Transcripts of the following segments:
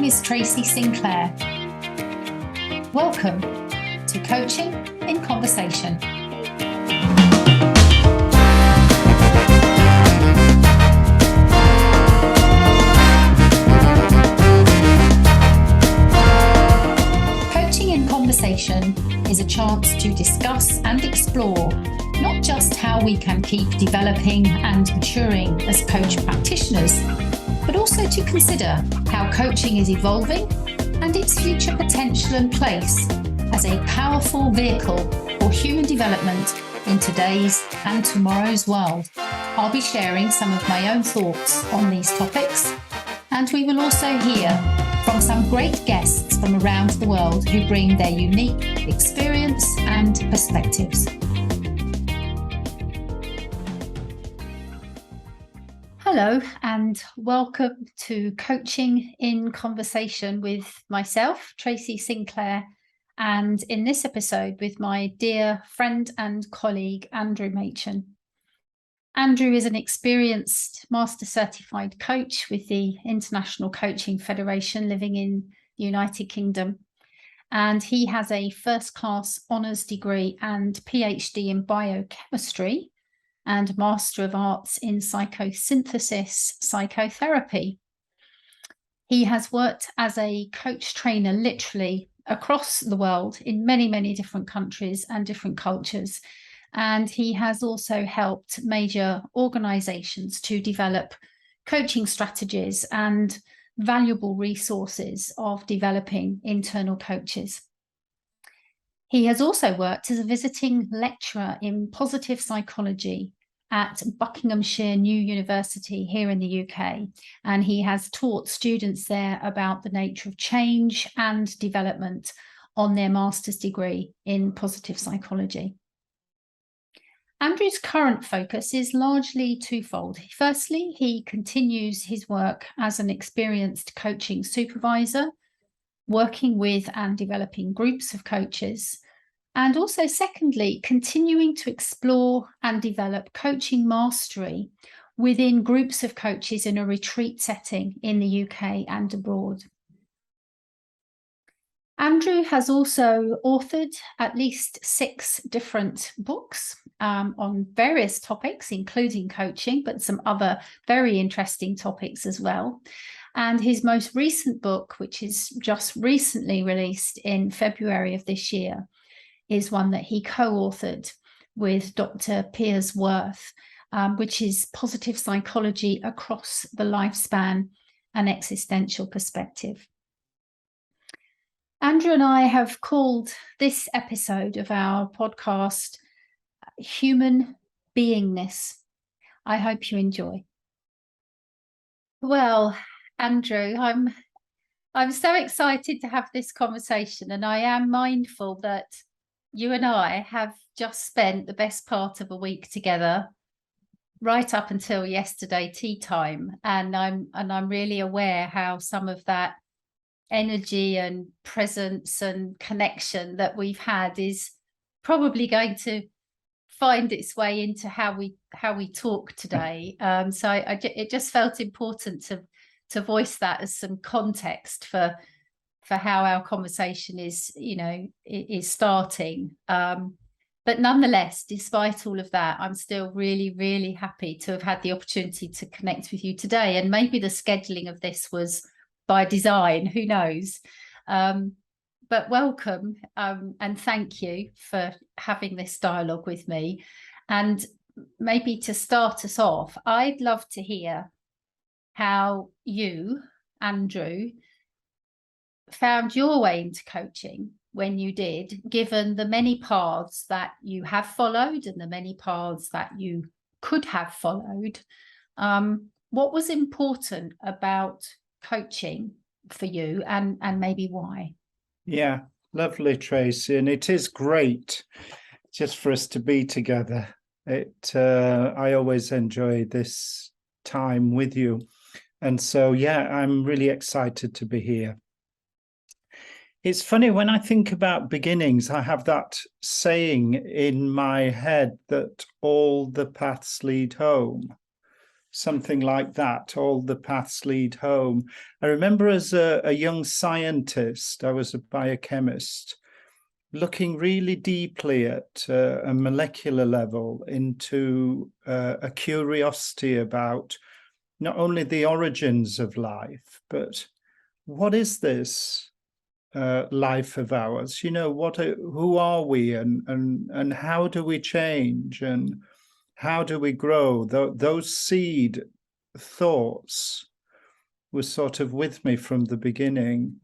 name is Tracy Sinclair. Welcome to Coaching in Conversation. Coaching in Conversation is a chance to discuss and explore not just how we can keep developing and maturing as coach practitioners, but also to consider how coaching is evolving and its future potential and place as a powerful vehicle for human development in today's and tomorrow's world. I'll be sharing some of my own thoughts on these topics, and we will also hear from some great guests from around the world who bring their unique experience and perspectives. Hello and welcome to Coaching in Conversation with myself, Tracy Sinclair, and in this episode with my dear friend and colleague, Andrew Machon. Andrew is an experienced Master Certified Coach with the International Coaching Federation living in the United Kingdom, and he has a first-class honours degree and Ph.D. in Biochemistry and Master of Arts in Psychosynthesis Psychotherapy. He has worked as a coach trainer literally across the world in many, many different countries and different cultures. And he has also helped major organizations to develop coaching strategies and valuable resources of developing internal coaches. He has also worked as a visiting lecturer in positive psychology at Buckinghamshire New University here in the UK, and he has taught students there about the nature of change and development on their master's degree in positive psychology. Andrew's current focus is largely twofold. Firstly, he continues his work as an experienced coaching supervisor, working with and developing groups of coaches. And also, secondly, continuing to explore and develop coaching mastery within groups of coaches in a retreat setting in the UK and abroad. Andrew has also authored at least 6 different books on various topics, including coaching, but some other very interesting topics as well. And his most recent book, which is just recently released in February of this year, is one that he co-authored with Dr. Piers Worth, which is Positive Psychology Across the Lifespan, an Existential Perspective. Andrew and I have called this episode of our podcast Human Being-ness. I hope you enjoy. Well, Andrew, I'm so excited to have this conversation, and I am mindful that you and I have just spent the best part of a week together, right up until yesterday tea time, and I'm really aware how some of that energy and presence and connection that we've had is probably going to find its way into how we talk today. So it just felt important to voice that as some context for how our conversation is starting. But nonetheless, despite all of that, I'm still really, really happy to have had the opportunity to connect with you today. And maybe the scheduling of this was by design, who knows? But welcome, and thank you for having this dialogue with me. And maybe to start us off, I'd love to hear how you, Andrew, found your way into coaching when you did, given the many paths that you have followed and the many paths that you could have followed. What was important about coaching for you, and maybe why? Yeah, lovely, Tracy. And it is great just for us to be together. I always enjoy this time with you. And so, yeah, I'm really excited to be here. It's funny, when I think about beginnings, I have that saying in my head that all the paths lead home. something like that. All the paths lead home. I remember as a young scientist, I was a biochemist, looking really deeply at a molecular level into a curiosity about not only the origins of life, but what is this life of ours? You know, who are we, and how do we change, and how do we grow? Those seed thoughts were sort of with me from the beginning.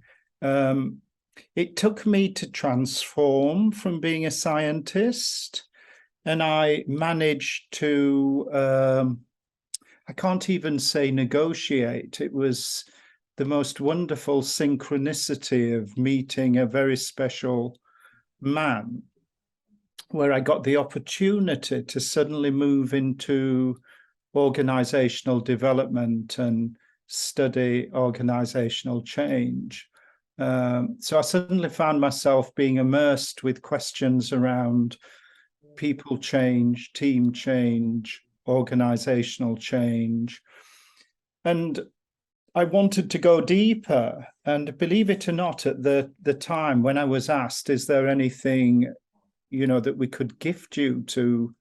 It took me to transform from being a scientist, and I managed to, I can't even say negotiate. It was the most wonderful synchronicity of meeting a very special man, where I got the opportunity to suddenly move into organizational development and study organizational change. So I suddenly found myself being immersed with questions around people change, team change, organizational change. And I wanted to go deeper. And believe it or not, at the time when I was asked, is there anything, you know, that we could gift you to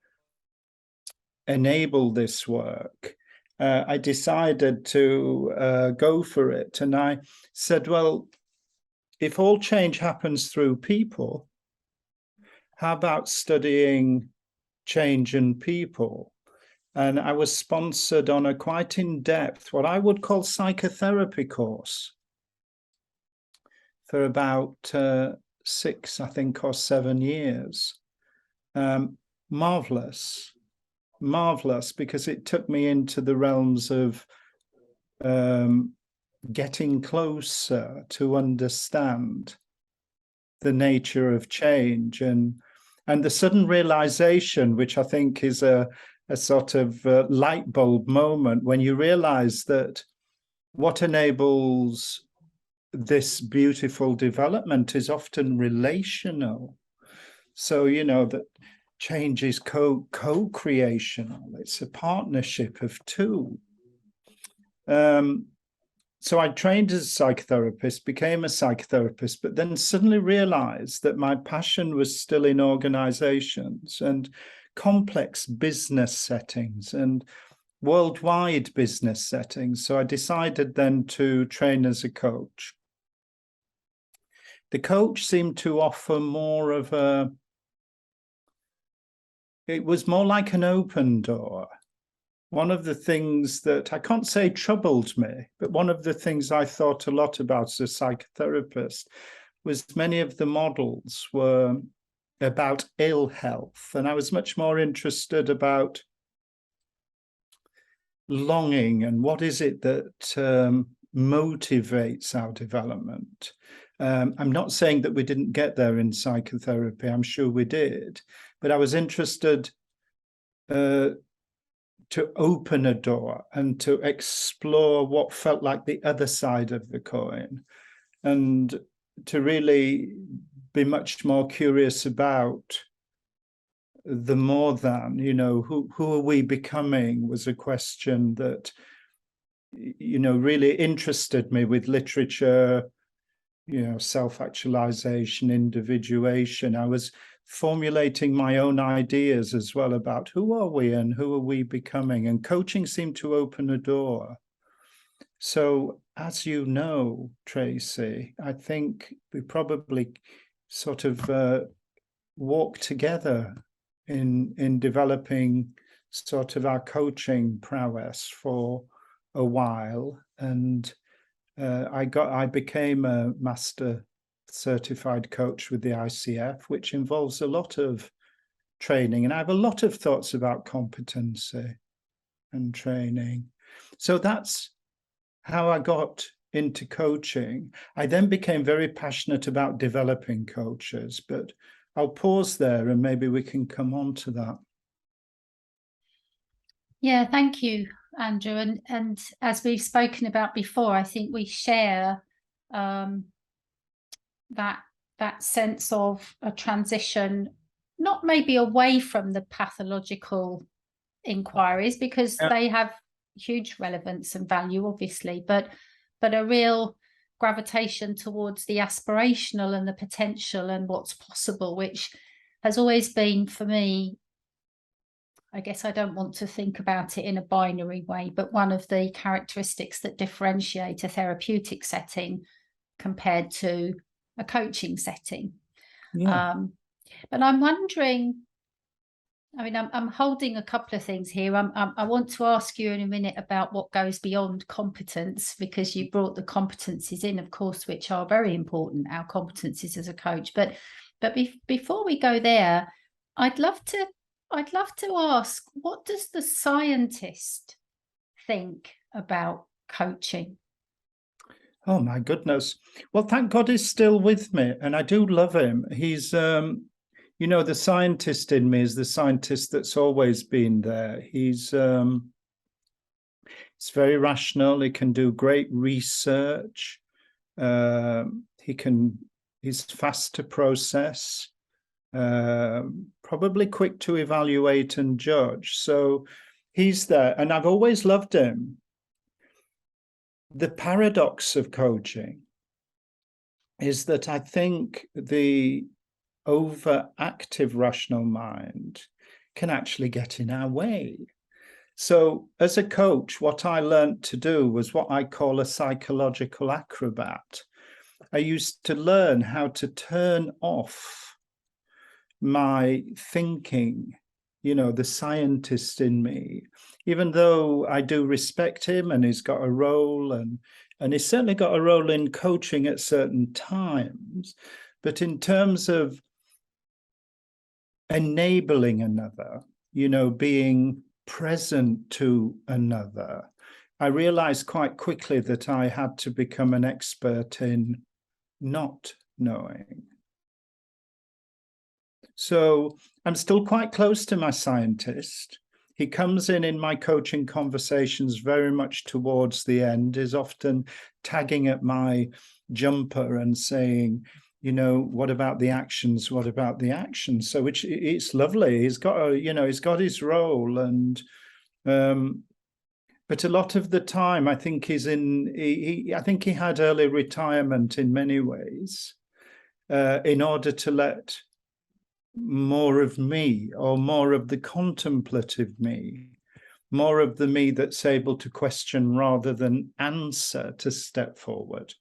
enable this work, I decided to go for it. And I said, well, if all change happens through people, how about studying change in people? And I was sponsored on a quite in-depth, what I would call psychotherapy course for about 6, I think, or 7 years. Marvelous, because it took me into the realms of getting closer to understand the nature of change, and the sudden realization, which I think is a sort of light bulb moment, when you realize that what enables this beautiful development is often relational. So, you know, that change is co-creational. It's a partnership of two. So I trained as a psychotherapist, became a psychotherapist, but then suddenly realized that my passion was still in organizations and complex business settings and worldwide business settings. So I decided then to train as a coach. The coach seemed to offer more of it was more like an open door. One of the things that I can't say troubled me, but one of the things I thought a lot about as a psychotherapist was many of the models were about ill health. And I was much more interested about longing and what is it that motivates our development. I'm not saying that we didn't get there in psychotherapy. I'm sure we did. But I was interested to open a door and to explore what felt like the other side of the coin, and to really be much more curious about the more than, you know, who are we becoming, was a question that, you know, really interested me with literature, you know, self-actualization, individuation. I was formulating my own ideas as well about who are we and who are we becoming, and coaching seemed to open a door. So, as you know, Tracy, I think we probably sort of walked together in developing sort of our coaching prowess for a while, and I became a Master Certified Coach with the ICF, which involves a lot of training, and I have a lot of thoughts about competency and training. So that's how I got into coaching. I then became very passionate about developing coaches, but I'll pause there and maybe we can come on to that. Yeah, thank you, Andrew. And as we've spoken about before, I think we share that sense of a transition, not maybe away from the pathological inquiries, because they have huge relevance and value, obviously, but a real gravitation towards the aspirational and the potential and what's possible, which has always been for me, I guess I don't want to think about it in a binary way, but one of the characteristics that differentiate a therapeutic setting compared to a coaching setting. Yeah. But I'm wondering, I mean, I'm holding a couple of things here. I want to ask you in a minute about what goes beyond competence, because you brought the competencies in, of course, which are very important, our competencies as a coach. But before we go there, I'd love to ask, what does the scientist think about coaching? Oh my goodness. Well, thank God he's still with me, and I do love him. He's you know, the scientist in me is the scientist that's always been there. He's very rational. He can do great research. He's fast to process, probably quick to evaluate and judge. So he's there, and I've always loved him. The paradox of coaching is that I think the overactive rational mind can actually get in our way. So as a coach, what I learned to do was what I call a psychological acrobat. I used to learn how to turn off my thinking, you know, the scientist in me, even though I do respect him and he's got a role, and he's certainly got a role in coaching at certain times. But in terms of enabling another, you know, being present to another, I realized quite quickly that I had to become an expert in not knowing. So I'm still quite close to my scientist. He comes in my coaching conversations very much towards the end, is often tagging at my jumper and saying, you know, what about the actions? What about the actions? So it's lovely. He's got he's got his role, and but a lot of the time, I think I think he had early retirement in many ways, in order to let more of me, or more of the contemplative me, more of the me that's able to question rather than answer, to step forward.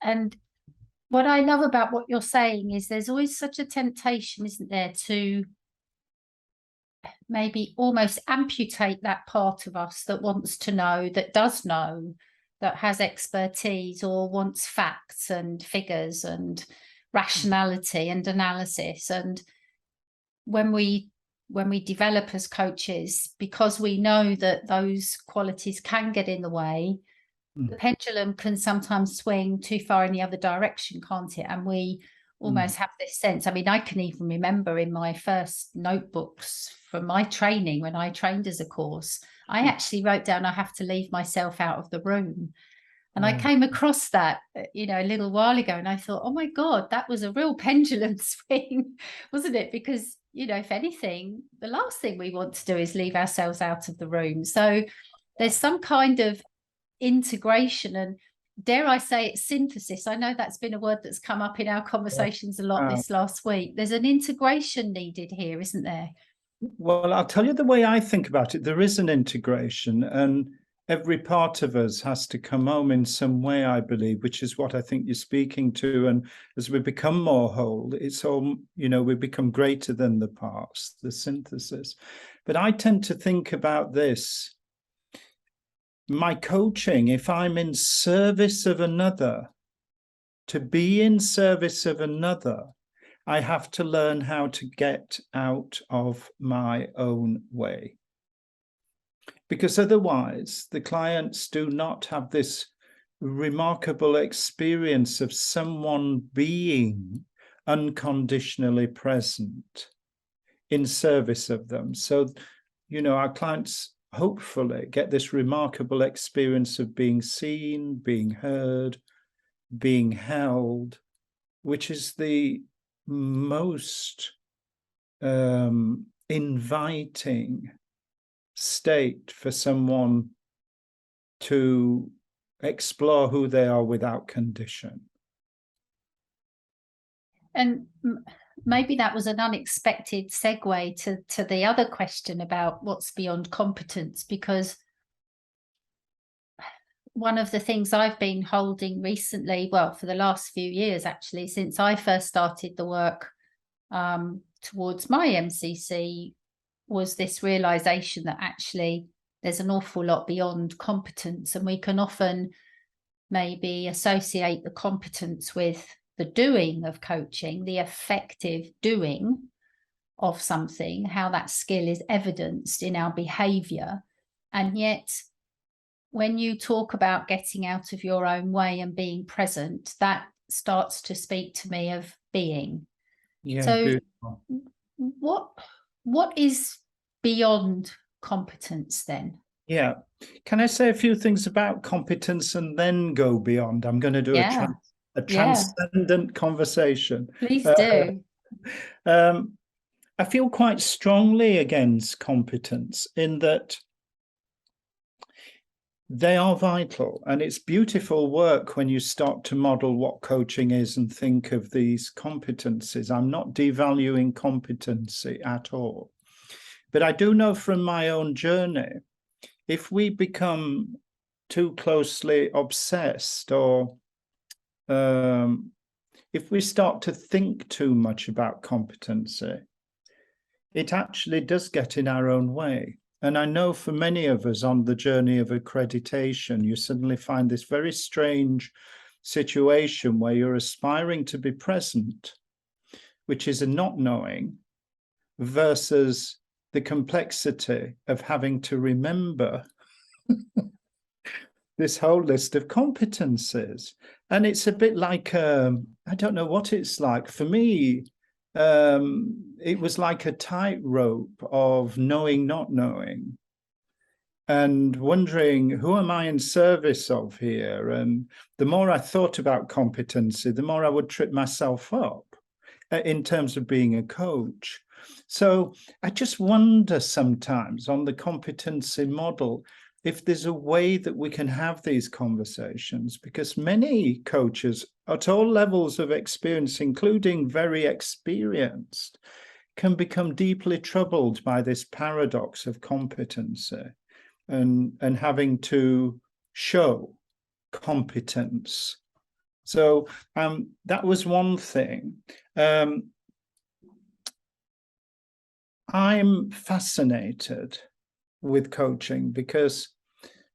And what I love about what you're saying is there's always such a temptation, isn't there, to maybe almost amputate that part of us that wants to know, that does know, that has expertise, or wants facts and figures and rationality and analysis. And when we develop as coaches, because we know that those qualities can get in the way, the pendulum can sometimes swing too far in the other direction, can't it? And we almost have this sense. I mean, I can even remember in my first notebooks from my training, when I trained as a course, I actually wrote down, I have to leave myself out of the room. And I came across that, you know, a little while ago, and I thought, oh my God, that was a real pendulum swing, wasn't it? Because, you know, if anything, the last thing we want to do is leave ourselves out of the room. So there's some kind of integration, and dare I say it, synthesis. I know that's been a word that's come up in our conversations a lot this last week. There's an integration needed here, isn't there? Well, I'll tell you the way I think about it. There is an integration, and every part of us has to come home in some way, I believe, which is what I think you're speaking to. And as we become more whole, it's all, you know, we become greater than the parts, the synthesis. But I tend to think about this. My coaching, if I'm in service of another, to be in service of another, I have to learn how to get out of my own way. Because otherwise, the clients do not have this remarkable experience of someone being unconditionally present in service of them. So, you know, our clients hopefully get this remarkable experience of being seen, being heard, being held, which is the most inviting state for someone to explore who they are without condition. And maybe that was an unexpected segue to the other question about what's beyond competence, because one of the things I've been holding recently, well, for the last few years, actually, since I first started the work towards my MCC, was this realization that actually there's an awful lot beyond competence, and we can often maybe associate the competence with the doing of coaching, the effective doing of something, how that skill is evidenced in our behavior. And yet, when you talk about getting out of your own way and being present, that starts to speak to me of being. Yeah, so beautiful. what is beyond competence then? Yeah. Can I say a few things about competence and then go beyond? I'm going to do a transcendent conversation. Please do. I feel quite strongly against competence in that they are vital, and it's beautiful work when you start to model what coaching is and think of these competencies. I'm not devaluing competency at all, but I do know from my own journey, if we become too closely obsessed, or if we start to think too much about competency, it actually does get in our own way. And I know for many of us on the journey of accreditation, you suddenly find this very strange situation where you're aspiring to be present, which is a not knowing, versus the complexity of having to remember this whole list of competencies. And it's a bit like, I don't know what it's like. For me, it was like a tightrope of knowing, not knowing, and wondering, who am I in service of here? And the more I thought about competency, the more I would trip myself up in terms of being a coach. So I just wonder sometimes on the competency model, if there's a way that we can have these conversations, because many coaches at all levels of experience, including very experienced, can become deeply troubled by this paradox of competency and having to show competence. So that was one thing. I'm fascinated with coaching because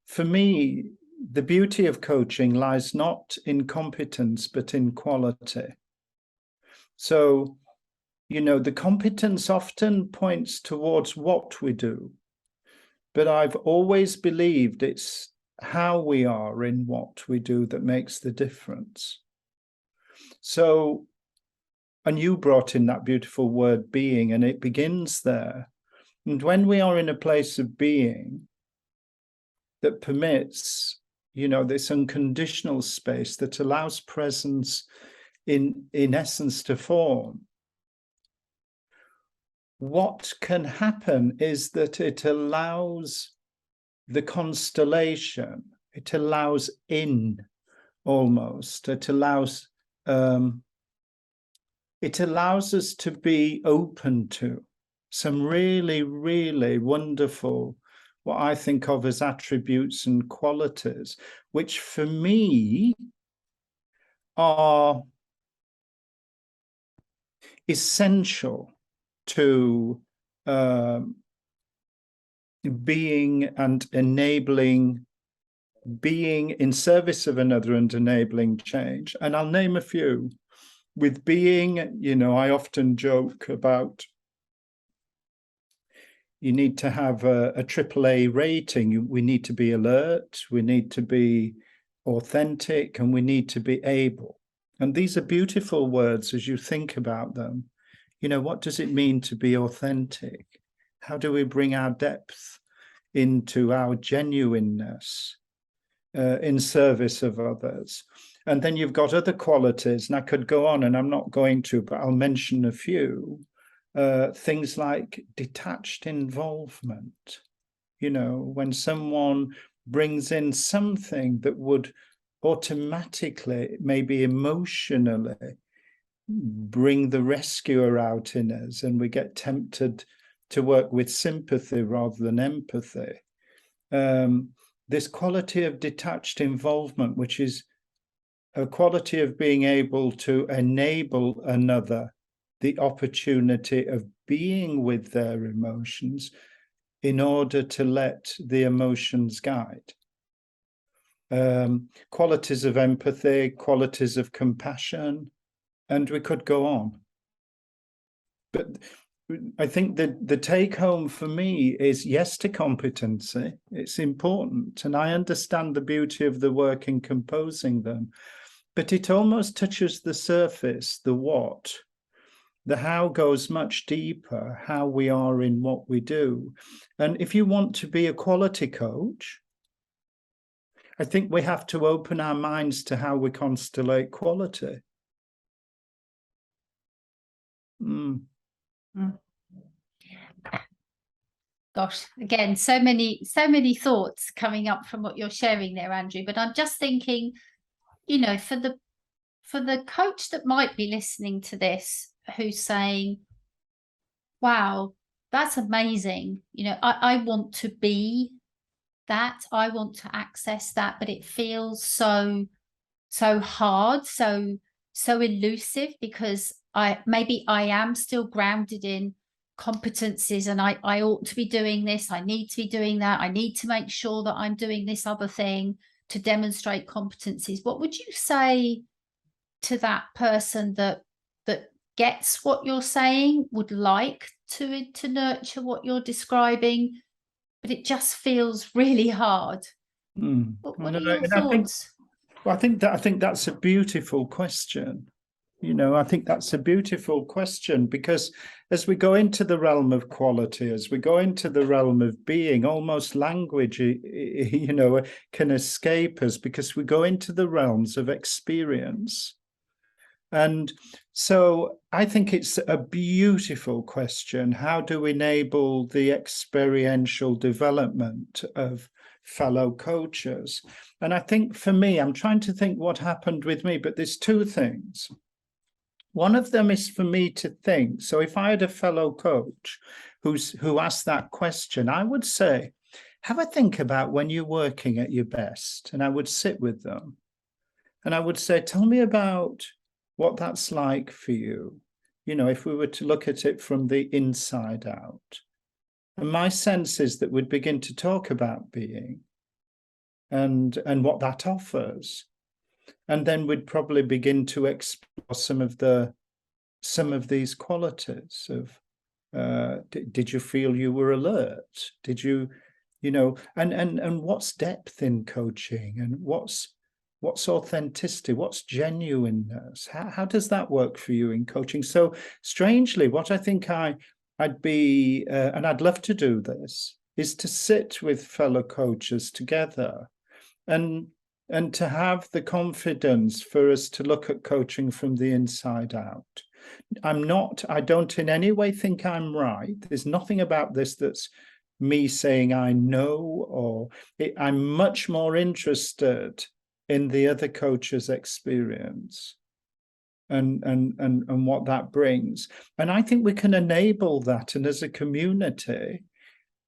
for me, the beauty of coaching lies not in competence, but in quality. So, you know, the competence often points towards what we do, but I've always believed it's how we are in what we do that makes the difference. So, and you brought in that beautiful word being, and it begins there. And when we are in a place of being that permits, you know, this unconditional space that allows presence in essence to form, what can happen is that it allows the constellation, it allows almost, it allows us to be open to some really, really wonderful, what I think of as attributes and qualities, which for me are essential to being and enabling, being in service of another and enabling change. And I'll name a few. With being, you know, I often joke about you need to have a AAA rating. We need to be alert, we need to be authentic, and we need to be able. And these are beautiful words as you think about them. You know, what does it mean to be authentic? How do we bring our depth into our genuineness in service of others? And then you've got other qualities, and I could go on, and I'm not going to, but I'll mention a few. Things like detached involvement. when someone brings in something that would automatically, maybe emotionally, bring the rescuer out in us, and we get tempted to work with sympathy rather than empathy. This quality of detached involvement, which is a quality of being able to enable another the opportunity of being with their emotions in order to let the emotions guide. Qualities of empathy, qualities of compassion, and we could go on. But I think that the take home for me is yes to competency. It's important, and I understand the beauty of the work in composing them, but it almost touches the surface, the what. The how goes much deeper, how we are in what we do. And if you want to be a quality coach, I think we have to open our minds to how we constellate quality. Gosh, again, so many thoughts coming up from what you're sharing there, Andrew. But I'm just thinking, for the coach that might be listening to this, who's saying, wow, that's amazing. I want to be that. I want to access that, but it feels so hard, so elusive, because I am still grounded in competencies, and I ought to be doing this, I need to be doing that, I need to make sure that I'm doing this other thing to demonstrate competencies. What would you say to that person that gets what you're saying, would like to nurture what you're describing, but it just feels really hard? What are your thoughts? I think that's a beautiful question. I think that's a beautiful question, because as we go into the realm of quality, as we go into the realm of being, almost language, can escape us, because we go into the realms of experience. And so I think it's a beautiful question. How do we enable the experiential development of fellow coaches? And I think for me, I'm trying to think what happened with me, but there's two things. One of them is for me to think. So if I had a fellow coach who asked that question, I would say, have a think about when you're working at your best. And I would sit with them and I would say, tell me about what that's like for you. If we were to look at it from the inside out. And my sense is that we'd begin to talk about being and what that offers. And then we'd probably begin to explore some of these qualities of, did you feel you were alert? Did you, and what's depth in coaching, and what's authenticity, what's genuineness? How does that work for you in coaching? So strangely, what I think I'd be, and I'd love to do this, is to sit with fellow coaches together and to have the confidence for us to look at coaching from the inside out. I don't in any way think I'm right. There's nothing about this that's me saying I know, I'm much more interested in the other coach's experience and what that brings. And I think we can enable that. And as a community,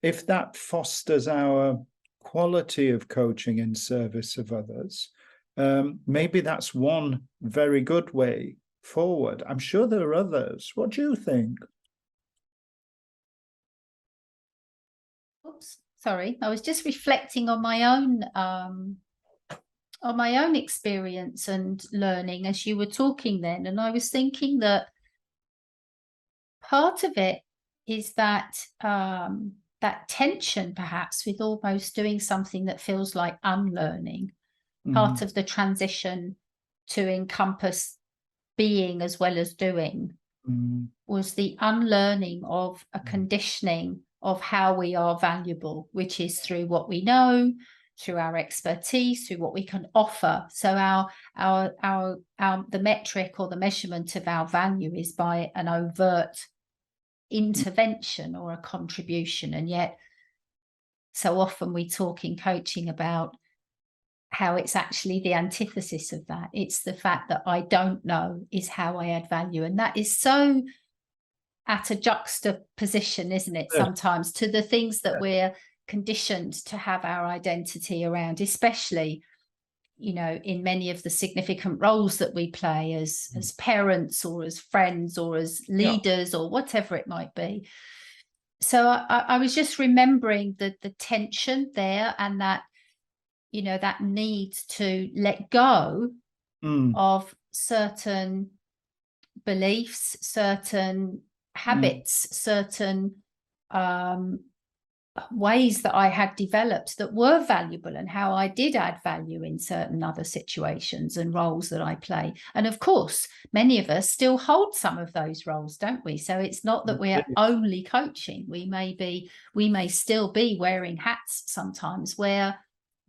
if that fosters our quality of coaching in service of others, maybe that's one very good way forward. I'm sure there are others. What do you think? Oops, sorry, I was just reflecting on my own experience and learning as you were talking then, and I was thinking that part of it is that that tension perhaps with almost doing something that feels like unlearning. Part of the transition to encompass being as well as doing was the unlearning of a conditioning of how we are valuable, which is through what we know, through our expertise, through what we can offer. So the metric or the measurement of our value is by an overt intervention or a contribution. And yet so often we talk in coaching about how it's actually the antithesis of that. It's the fact that I don't know is how I add value. And that is so at a juxtaposition, isn't it, sometimes, to the things that we're conditioned to have our identity around, especially, you know, in many of the significant roles that we play as parents or as friends or as leaders or whatever it might be. So I was just remembering the tension there, and that, you know, that need to let go of certain beliefs, certain habits, certain ways that I had developed that were valuable, and how I did add value in certain other situations and roles that I play. And of course, many of us still hold some of those roles, don't we? So it's not that we're only coaching. We may still be wearing hats sometimes where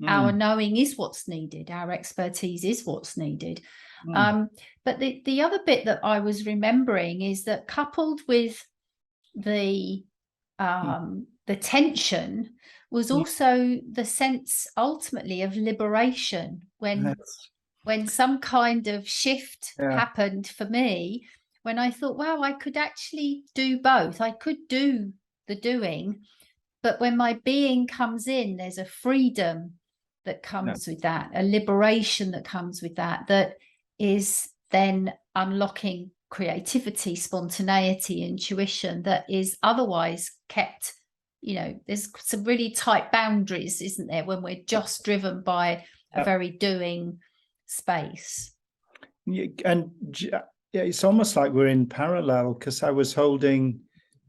our knowing is what's needed, our expertise is what's needed. But the other bit that I was remembering is that, coupled with the tension, was also the sense ultimately of liberation when some kind of shift happened for me, when I thought, wow, I could actually do both. I could do the doing, but when my being comes in, there's a freedom that comes with that, a liberation that comes with that, that is then unlocking creativity, spontaneity, intuition, that is otherwise kept, you know, there's some really tight boundaries, isn't there, when we're just driven by a very doing space. And it's almost like we're in parallel, because I was holding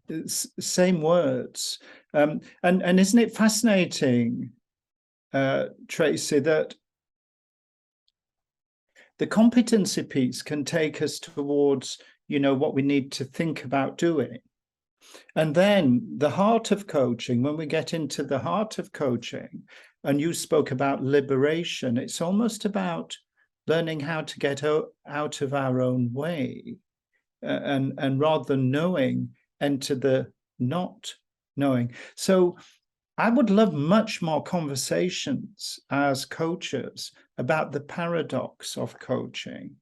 the same words. And isn't it fascinating, Tracy, that the competency piece can take us towards, you know, what we need to think about doing. And then the heart of coaching, when we get into the heart of coaching, and you spoke about liberation, it's almost about learning how to get out of our own way, and rather than knowing, enter the not knowing. So I would love much more conversations as coaches about the paradox of coaching,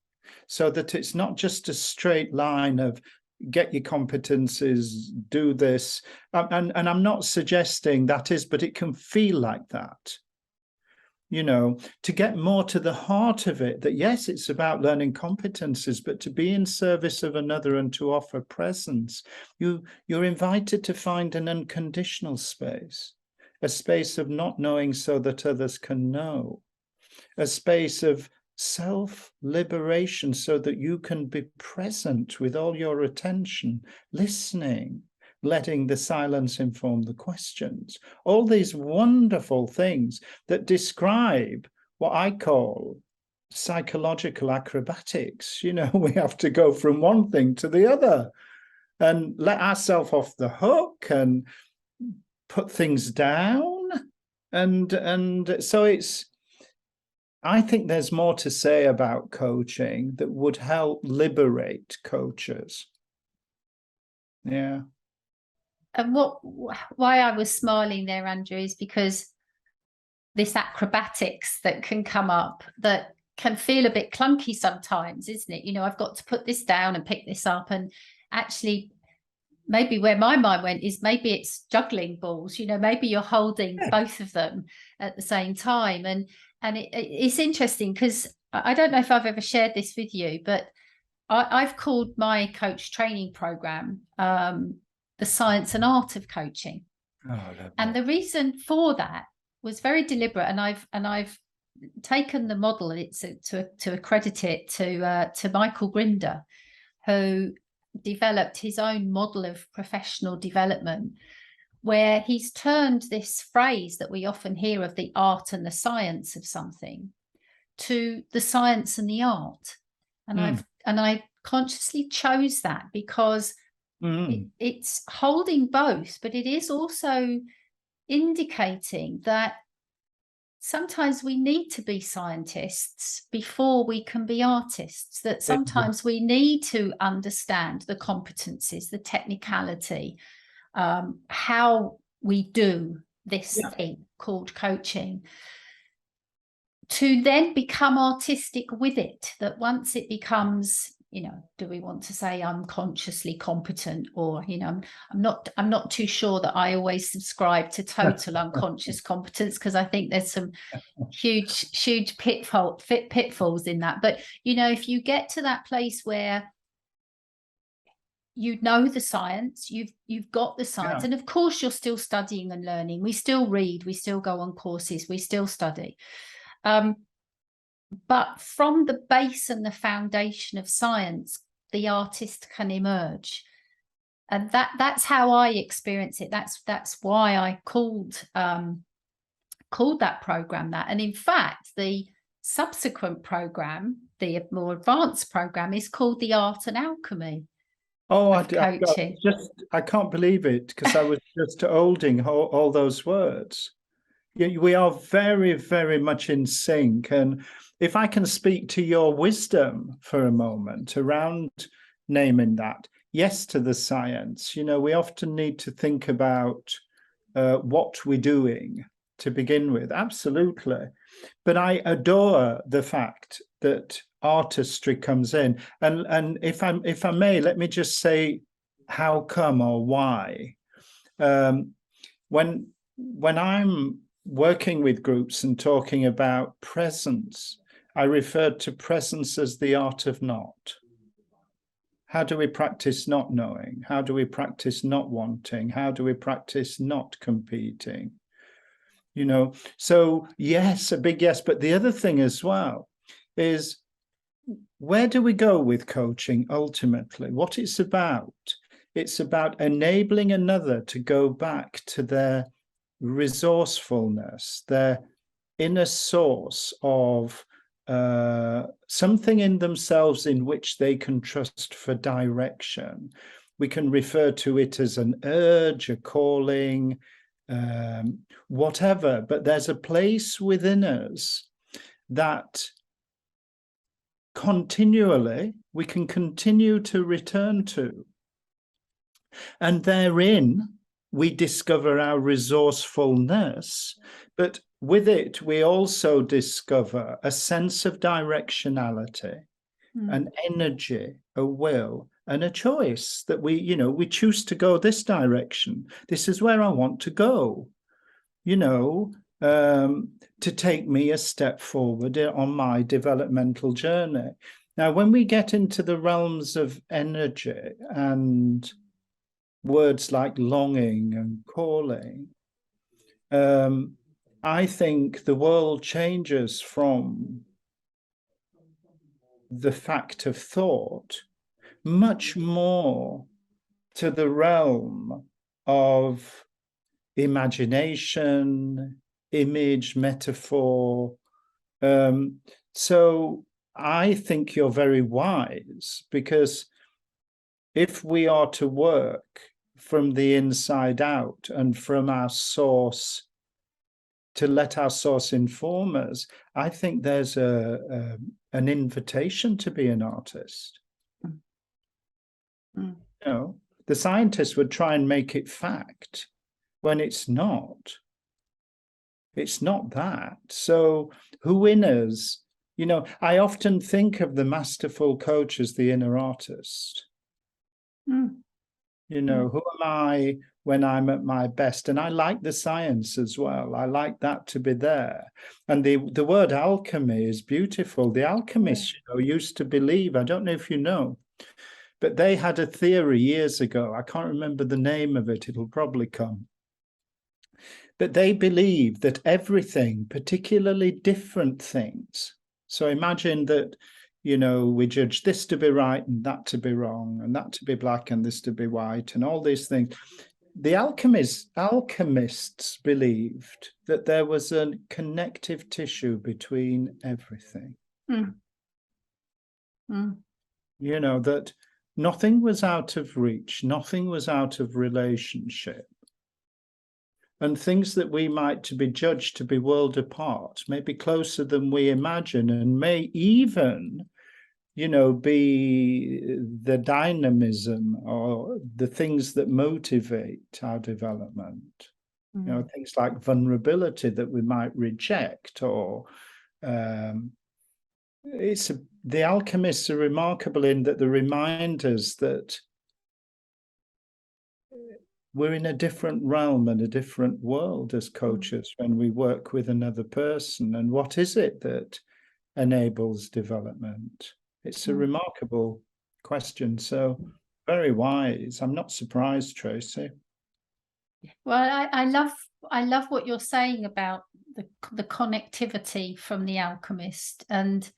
so that it's not just a straight line of get your competencies, do this. And I'm not suggesting that is, but it can feel like that. You know, to get more to the heart of it, that yes, it's about learning competencies, but to be in service of another and to offer presence, you're invited to find an unconditional space, a space of not knowing so that others can know, a space of self-liberation so that you can be present with all your attention, listening, letting the silence inform the questions. All these wonderful things that describe what I call psychological acrobatics. You know, we have to go from one thing to the other and let ourselves off the hook and put things down. And so I think there's more to say about coaching that would help liberate coaches. Yeah. And why I was smiling there, Andrew, is because this acrobatics that can come up, that can feel a bit clunky sometimes, isn't it? You know, I've got to put this down and pick this up. And actually, maybe where my mind went is maybe it's juggling balls. You know, maybe you're holding both of them at the same time. And it's interesting, because I don't know if I've ever shared this with you, but I've called my coach training program the science and art of coaching. And the reason for that was very deliberate, and I've taken the model to accredit it to Michael Grinder, who developed his own model of professional development, where he's turned this phrase that we often hear of the art and the science of something to the science and the art. And I consciously chose that because it's holding both, but it is also indicating that sometimes we need to be scientists before we can be artists, that sometimes we need to understand the competencies, the technicality, how we do this thing called coaching, to then become artistic with it, that once it becomes, do we want to say unconsciously competent, or, I'm not too sure that I always subscribe to total unconscious competence, because I think there's some huge pitfalls in that. But, if you get to that place where the science, you've got the science, and of course you're still studying and learning. We still read, we still go on courses, we still study. But from the base and the foundation of science, the artist can emerge. And that's how I experience it. That's why I called that program that. And in fact, the subsequent program, the more advanced program, is called The Art and Alchemy. Oh, I can't believe it, because I was just holding all those words. We are very, very much in sync. And if I can speak to your wisdom for a moment around naming that, yes, to the science, we often need to think about what we're doing to begin with. Absolutely. But I adore the fact that artistry comes in. And if I may, let me just say how come or why. When I'm working with groups and talking about presence, I referred to presence as the art of not. How do we practice not knowing? How do we practice not wanting? How do we practice not competing? So yes, a big yes. But the other thing as well is, where do we go with coaching ultimately? What it's about enabling another to go back to their resourcefulness, their inner source of something in themselves in which they can trust for direction. We can refer to it as an urge, a calling, whatever, but there's a place within us that continually we can continue to return to. And therein we discover our resourcefulness, but with it we also discover a sense of directionality, an energy, a will, and a choice that we choose to go this direction. This is where I want to go, to take me a step forward on my developmental journey. Now, when we get into the realms of energy and words like longing and calling, I think the world changes from the fact of thought much more to the realm of imagination, image, metaphor. So I think you're very wise, because if we are to work from the inside out and from our source, to let our source inform us, I think there's an invitation to be an artist. The scientists would try and make it fact when it's not. It's not that. So who in us, I often think of the masterful coach as the inner artist. Who am I when I'm at my best? And I like the science as well. I like that to be there. And the word alchemy is beautiful. The alchemists, used to believe, I don't know if you know, but they had a theory years ago. I can't remember the name of it. It'll probably come. But they believed that everything, particularly different things. So imagine that, we judge this to be right and that to be wrong, and that to be black and this to be white, and all these things. The alchemists believed that there was a connective tissue between everything. That nothing was out of reach, nothing was out of relationship. And things that we might to be judged to be world apart may be closer than we imagine, and may even, be the dynamism or the things that motivate our development. things like vulnerability that we might reject, or the alchemists are remarkable in that they remind us that we're in a different realm and a different world as coaches when we work with another person. And what is it that enables development? It's a remarkable question. So very wise. I'm not surprised, Tracy. Well, I love what you're saying about the connectivity from the alchemist, and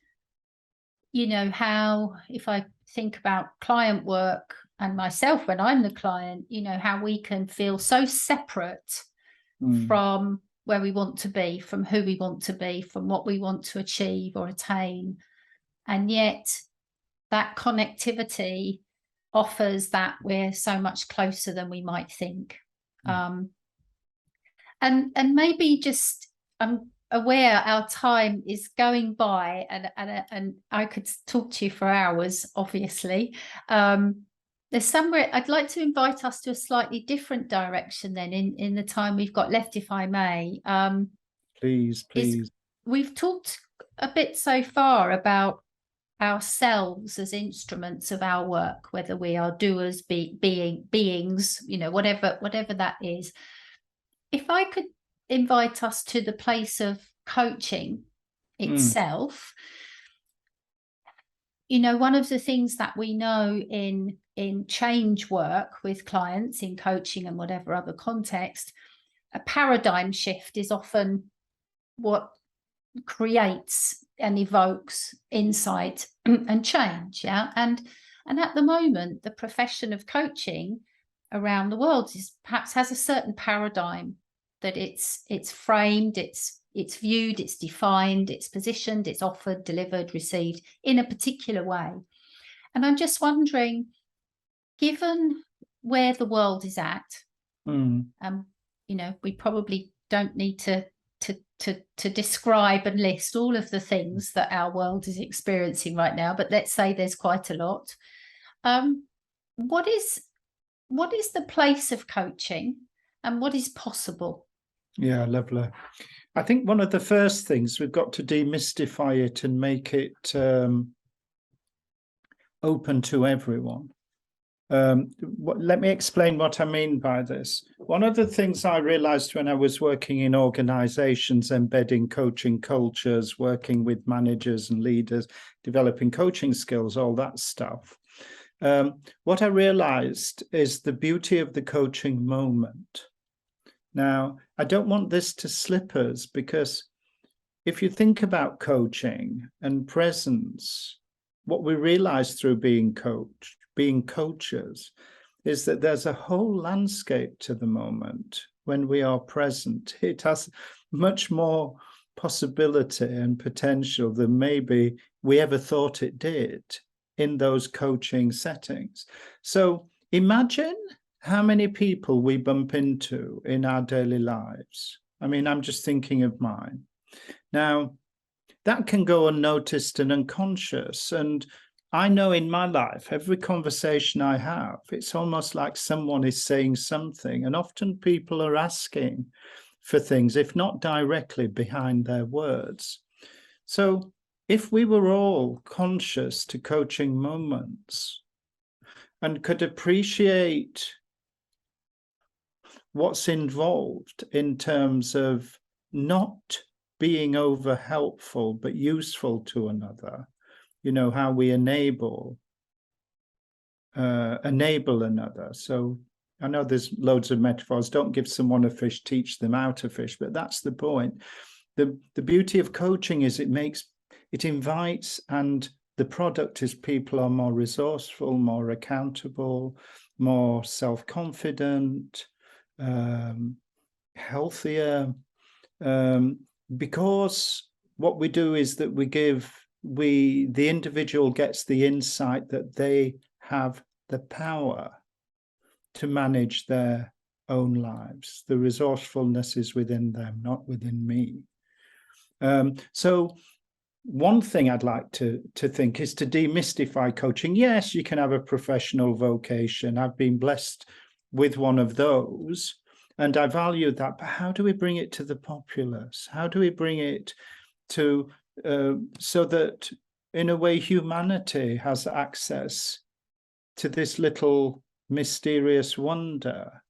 how, if I think about client work and myself when I'm the client, how we can feel so separate from where we want to be, from who we want to be, from what we want to achieve or attain, and yet that connectivity offers that we're so much closer than we might think. And maybe just I'm aware our time is going by, and I could talk to you for hours, obviously. There's somewhere I'd like to invite us to a slightly different direction then in the time we've got left, if I may. Please. We've talked a bit so far about ourselves as instruments of our work, whether we are doers, beings, whatever that is. If I could invite us to the place of coaching itself, one of the things that we know in change work with clients, in coaching and whatever other context, a paradigm shift is often what creates and evokes insight and change. And at the moment, the profession of coaching around the world perhaps has a certain paradigm that it's framed, it's viewed, it's defined, it's positioned, it's offered, delivered, received in a particular way. And I'm just wondering, given where the world is at, we probably don't need to describe and list all of the things that our world is experiencing right now, but let's say there's quite a lot. What is the place of coaching, and what is possible? Yeah, lovely. I think one of the first things, we've got to demystify it and make it open to everyone. Let me explain what I mean by this. One of the things I realized when I was working in organizations, embedding coaching cultures, working with managers and leaders, developing coaching skills, all that stuff. What I realized is the beauty of the coaching moment. Now, I don't want this to slip us, because if you think about coaching and presence, what we realize through being coaches, is that there's a whole landscape to the moment when we are present. It has much more possibility and potential than maybe we ever thought it did in those coaching settings. So imagine how many people we bump into in our daily lives. I mean, I'm just thinking of mine. Now, that can go unnoticed and unconscious. And I know in my life, every conversation I have, it's almost like someone is saying something. And often people are asking for things, if not directly behind their words. So if we were all conscious to coaching moments and could appreciate what's involved in terms of not being over helpful but useful to another, how we enable another. So I know there's loads of metaphors. Don't give someone a fish, teach them how to fish, but that's the point. The beauty of coaching is it invites, and the product is people are more resourceful, more accountable, more self-confident, healthier, because what we do is that the individual gets the insight that they have the power to manage their own lives. The resourcefulness is within them, not within me. So one thing I'd like to think is to demystify coaching. Yes, you can have a professional vocation. I've been blessed with one of those, And I value that, but how do we bring it to the populace? How do we bring it to, so that in a way humanity has access to this little mysterious wonder?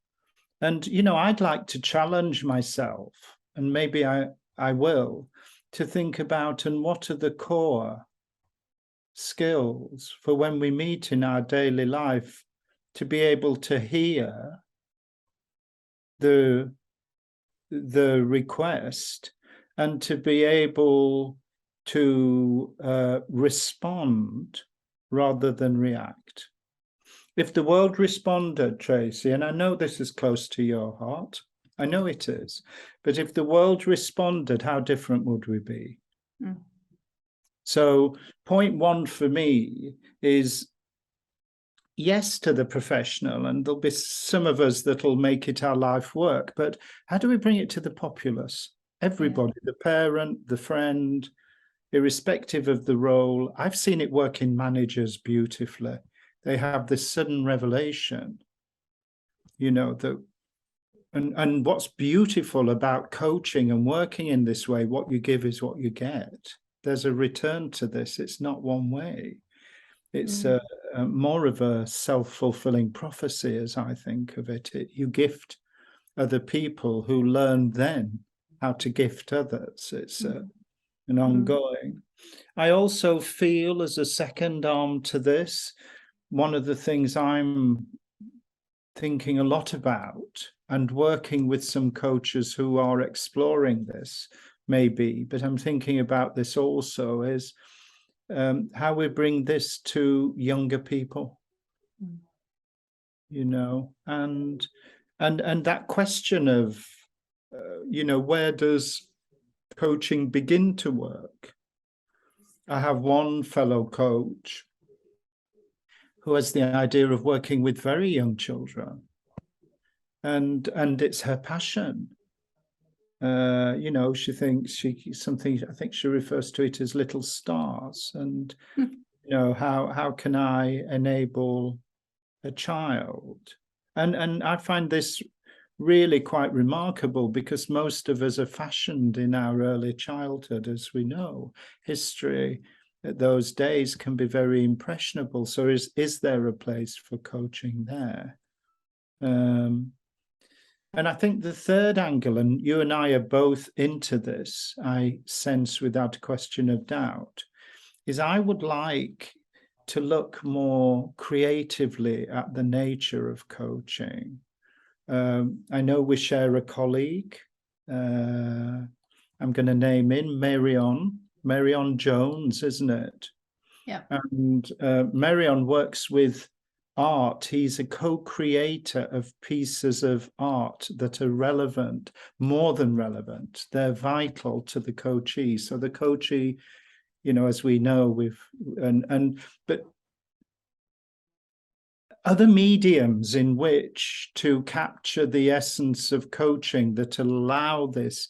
And, you know, I'd like to challenge myself, and maybe I will, to think about, and what are the core skills for when we meet in our daily life to be able to hear the request and to be able to respond rather than react. If the world responded, Tracy, and I know this is close to your heart, I know it is, but if the world responded, how different would we be? Mm. So point one for me is yes to the professional, and there'll be some of us that'll make it our life work, but how do we bring it to the populace? Everybody, the parent, the friend, irrespective of the role. I've seen it work in managers beautifully. They have this sudden revelation, you know, that, and what's beautiful about coaching and working in this way, what you give is what you get. There's a return to this. It's not one way. It's more of a self-fulfilling prophecy, as I think of it. You gift other people who learn then how to gift others. It's an ongoing. I also feel, as a second arm to this, one of the things I'm thinking a lot about and working with some coaches who are exploring this, maybe, but I'm thinking about this also, is how we bring this to younger people, you know, and that question of, you know, where does coaching begin to work? I have one fellow coach who has the idea of working with very young children, and it's her passion. You know, she thinks I think she refers to it as little stars, and you know, how can I enable a child? And I find this really quite remarkable, because most of us are fashioned in our early childhood, as we know. History at those days can be very impressionable. So is there a place for coaching there? And I think the third angle, and you and I are both into this, I sense without a question of doubt, is I would like to look more creatively at the nature of coaching. I know we share a colleague. I'm going to name in Marion Jones, isn't it? Yeah. And Marion works with art. He's a co-creator of pieces of art that are relevant, more than relevant. They're vital to the coachee. So the coachee, you know, as we know, but other mediums in which to capture the essence of coaching that allow this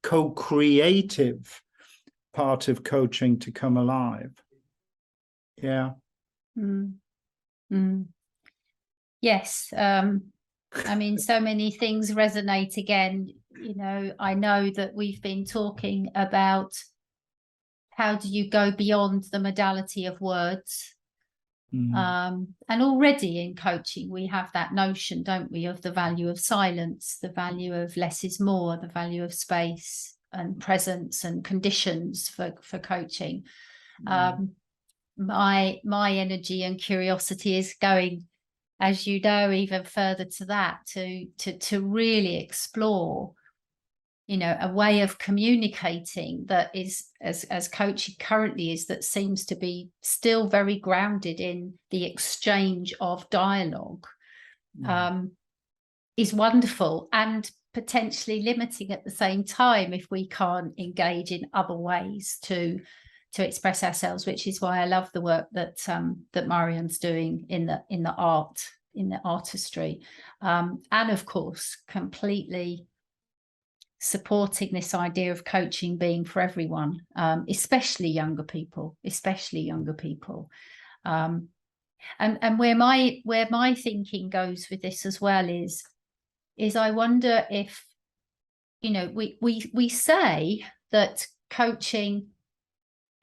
co-creative part of coaching to come alive. Yeah. Yes. I mean, so many things resonate again. You know, I know that we've been talking about how do you go beyond the modality of words. And already in coaching, we have that notion, don't we, of the value of silence, the value of less is more, the value of space and presence and conditions for coaching. My energy and curiosity is going, as you know, even further to that, to really explore, you know, a way of communicating that is, as coaching currently is, that seems to be still very grounded in the exchange of dialogue, is wonderful, and potentially limiting at the same time if we can't engage in other ways to express ourselves, which is why I love the work that that Marion's doing in the artistry, and of course completely supporting this idea of coaching being for everyone, especially younger people, and where my thinking goes with this as well is, is I wonder if, you know, we say that coaching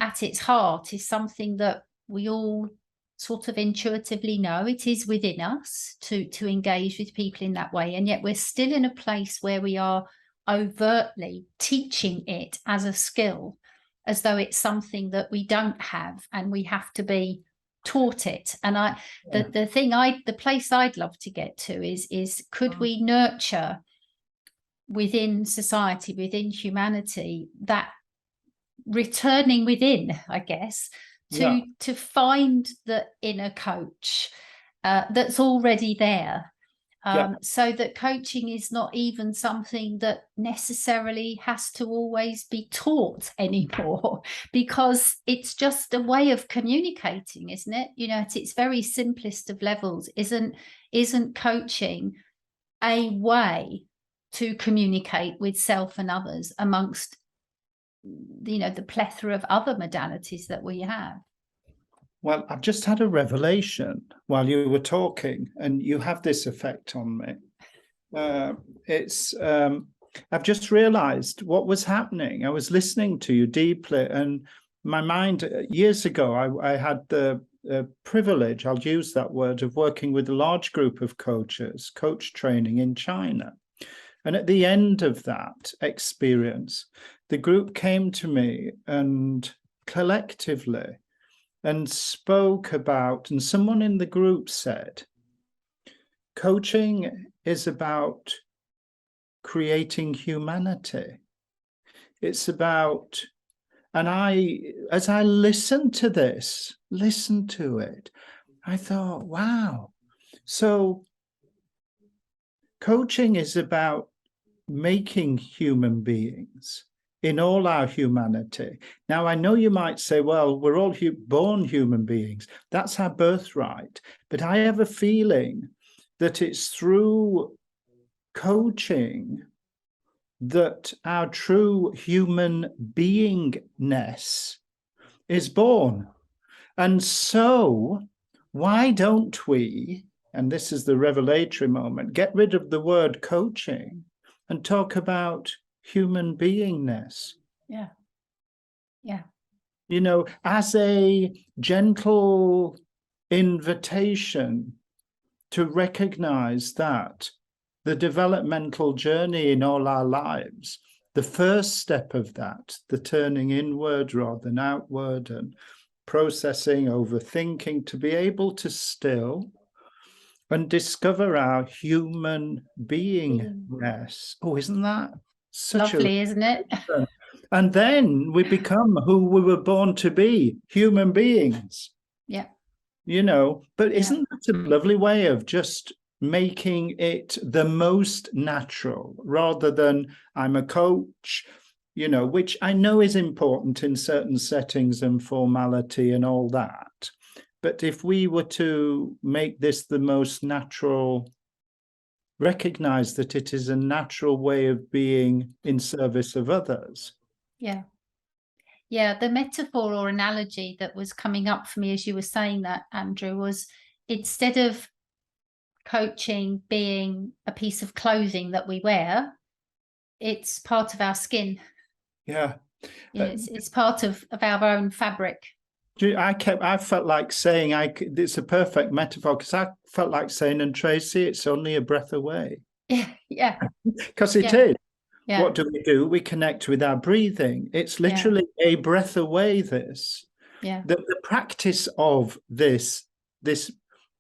at its heart is something that we all sort of intuitively know it is within us to engage with people in that way, and yet we're still in a place where we are overtly teaching it as a skill, as though it's something that we don't have and we have to be taught it. And the place I'd love to get to is could we nurture within society, within humanity, that returning within, I guess, to find the inner coach that's already there, so that coaching is not even something that necessarily has to always be taught anymore, because it's just a way of communicating, isn't it? You know, at its very simplest of levels, isn't coaching a way to communicate with self and others amongst, you know, the plethora of other modalities that we have? Well, I've just had a revelation while you were talking, and you have this effect on me. I've just realized what was happening. I was listening to you deeply, and my mind, years ago, I had the privilege, I'll use that word, of working with a large group of coaches, coach training in China. And at the end of that experience, the group came to me and collectively and spoke about, and someone in the group said, coaching is about creating humanity. It's about, and as I listened to it, I thought, wow. So coaching is about making human beings in all our humanity. Now, I know you might say, well, we're all born human beings. That's our birthright. But I have a feeling that it's through coaching that our true human beingness is born. And so why don't we, and this is the revelatory moment, get rid of the word coaching and talk about human beingness? Yeah. You know, as a gentle invitation to recognize that the developmental journey in all our lives, the first step of that, the turning inward rather than outward, and processing, overthinking, to be able to still and discover our human beingness. Oh, isn't that such lovely, isn't it? And then we become who we were born to be, human beings. Yeah. You know, but isn't that a lovely way of just making it the most natural, rather than I'm a coach, you know, which I know is important in certain settings and formality and all that. But if we were to make this the most natural, recognize that it is a natural way of being in service of others. Yeah, the metaphor or analogy that was coming up for me as you were saying that, Andrew, was instead of coaching being a piece of clothing that we wear, it's part of our skin. Yeah. It's part of our own fabric. I felt like saying, it's a perfect metaphor, because I felt like saying, and Tracy, it's only a breath away. Yeah. Because it is. Yeah. What do? We connect with our breathing. It's literally a breath away, this. Yeah. The practice of this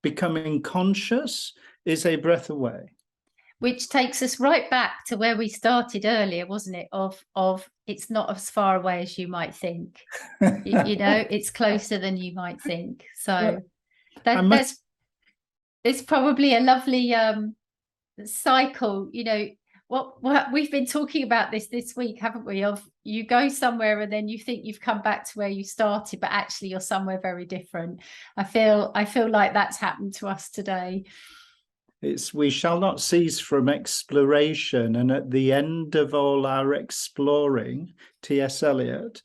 becoming conscious is a breath away. Which takes us right back to where we started earlier, wasn't it? Of it's not as far away as you might think. You know, it's closer than you might think. So that's it's probably a lovely cycle, you know. What we've been talking about this week, haven't we? Of you go somewhere and then you think you've come back to where you started, but actually you're somewhere very different. I feel like that's happened to us today. We shall not cease from exploration, and at the end of all our exploring, T.S. Eliot,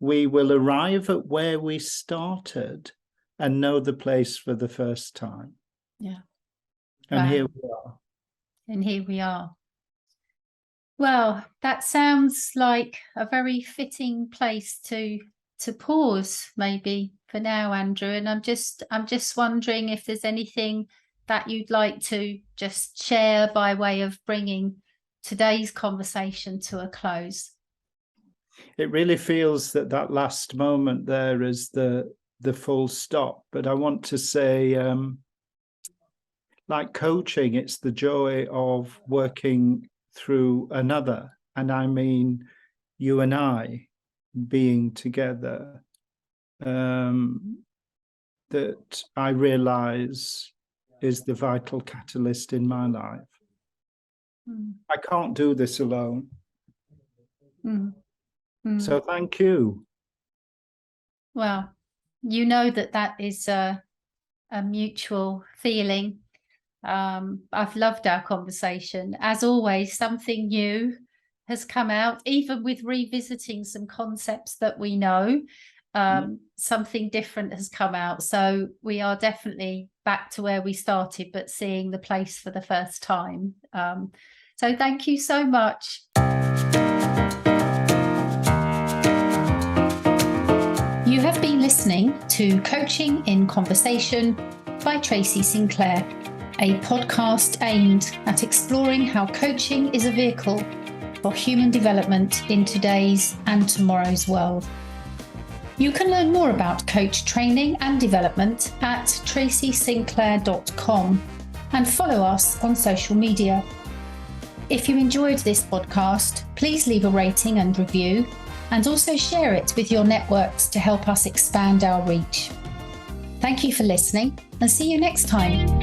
we will arrive at where we started and know the place for the first time. Yeah. And here we are. And here we are. Well, that sounds like a very fitting place to pause, maybe for now, Andrew. And I'm just wondering if there's anything that you'd like to just share by way of bringing today's conversation to a close. It really feels that last moment there is the full stop. But I want to say, like coaching, it's the joy of working through another. And I mean, you and I being together, that I realize is the vital catalyst in my life. I can't do this alone. So thank you. Well, you know that is a mutual feeling. I've loved our conversation. As always, something new has come out, even with revisiting some concepts that we know. Something different has come out. So we are definitely back to where we started, but seeing the place for the first time. So thank you so much. You have been listening to Coaching in Conversation by Tracy Sinclair, a podcast aimed at exploring how coaching is a vehicle for human development in today's and tomorrow's world. You can learn more about coach training and development at tracysinclair.com and follow us on social media. If you enjoyed this podcast, please leave a rating and review, and also share it with your networks to help us expand our reach. Thank you for listening, and see you next time.